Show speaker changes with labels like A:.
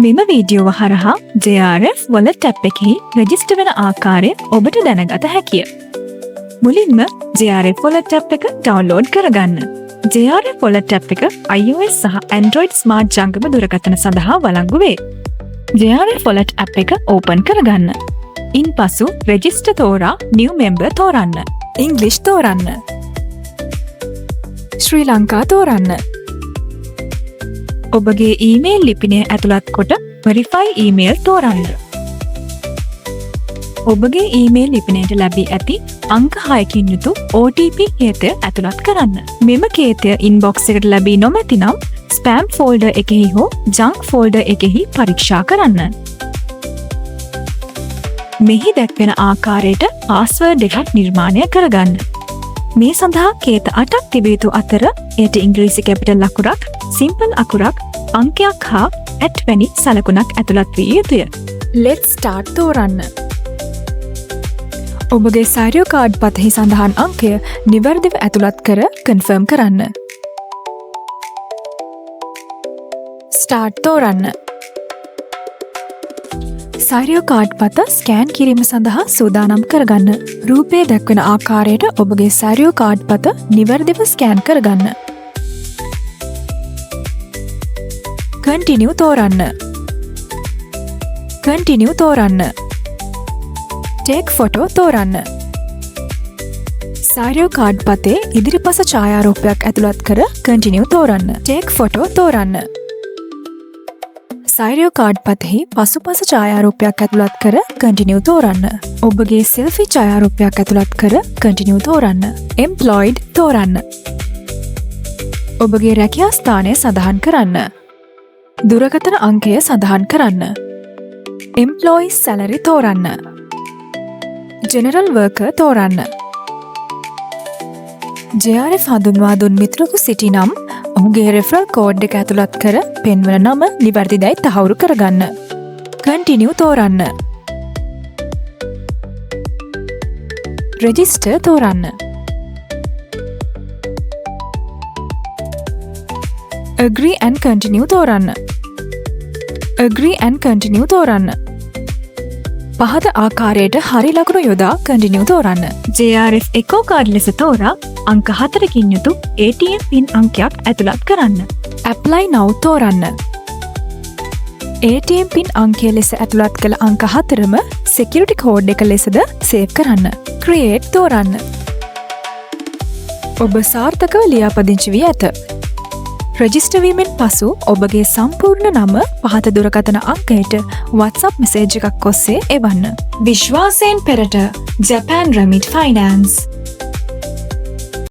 A: මෙම වීඩියෝව හරහා JRF Wallet app එකෙහි register වෙන ආකාරය ඔබට දැනගත හැකිය. මුලින්ම JRF Wallet app එක ඩවුන්ලෝඩ් කරගන්න. JRF Wallet app එක iOS සහ Android ස්මාර්ට් ජංගම දුරකථන සඳහා වළංගු වේ. JRF Wallet app එක ඕපන් කරගන්න. ඉන්පසු රෙජිස්ටර් තෝරා new member තෝරන්න. English තෝරන්න. ශ්‍රී ලංකා තෝරන්න. ඔබගේ ඊමේල් ලිපිනය ඇතුළත් කොට verify email තෝරන්න. ඔබගේ ඊමේල් ලිපිනයට ලැබී ඇති අංක 6කින් යුතු OTP කේතය ඇතුළත් කරන්න. මෙම කේතය ඉන්බොක්ස් එකට ලැබී නොමැතිනම් ස්පෑම් ෆෝල්ඩර් එකෙහි හෝ ජංක් ෆෝල්ඩර් එකෙහි පරීක්ෂා කරන්න. මෙහි දැක්වෙන ආකාරයට පාස්වර්ඩ් එකක් නිර්මාණය කරගන්න. මේ සඳහා කේත 8ක් තිබිය යුතු අතර එයට ඉංග්‍රීසි කැපිටල් අකුරක්, සිම්පල් අකුරක්, අංකයක් හා @ වැනි සලකුණක් ඇතුළත් විය යුතුය. Let's start තෝරන්න. ඔබගේ සාරියෝ කාඩ් පතෙහි සඳහන් අංකය නිවැරදිව ඇතුළත් කර කන්ෆර්ම් කරන්න. Start තෝරන්න. සාරියෝ කාඩ් පත ස්කෑන් කිරීම සඳහා සූදානම් කරගන්න. රූපයේ දැක්වෙන ආකාරයට ඔබගේ සාරියෝ කාඩ් පත නිවැරදිව ස්කෑන් කරගන්න. Continue තෝරන්න. Continue තෝරන්න. Take photo තෝරන්න. සාරියෝ කාඩ් පතේ ඉදිරිපස ඡායාරූපයක් ඇතුළත් කර Continue තෝරන්න. Take photo තෝරන්න. සාරියෝ කාඩ් පතෙහි පසුපස ඡායාරූපයක් ඇතුළත් කර Continue තෝරන්න. ඔබගේ selfie ඡායාරූපයක් ඇතුළත් කර Continue තෝරන්න. Employed තෝරන්න. ඔබගේ රැකියා ස්ථානය සඳහන් කරන්න. දුරකථන අංකය සඳහන් කරන්න. Employee salary තෝරන්න. General worker තෝරන්න. JRF හඳුන්වා දුන් මිතුරෙකු සිටිනම් ඔහුගේ රෙෆරල් කෝඩ් එක ඇතුළත් කර පෙන්වන නම නිවැරදිදයි තහවුරු කරගන්න. Continue තෝරන්න. Register තෝරන්න. Agree and continue තෝරන්න. Agree and continue තෝරන්න. පහත ආකාරයට හරි ලකුණු යොදා Continue තෝරන්න. JRF Eco Card ලෙස තෝරා අංක 4කින් යුතු ATM PIN අංකයක් ඇතුළත් කරන්න. Apply now තෝරන්න. ATM PIN අංකය ලෙස ඇතුළත් කළ අංක 4ම security code එක ලෙසද සේව් කරන්න. Create තෝරන්න. ඔබ සාර්ථකව ලියාපදිංචි වී ඇත. රෙජිස්ටර් වීමෙන් පසු ඔබගේ සම්පූර්ණ නම පහත දුරකථන අංකයට WhatsApp මෙසේජ් එකක් ඔස්සේ එවන්න. විශ්වාසයෙන් පෙරට ජපාන් රෙමිට් ෆයිනෑන්ස්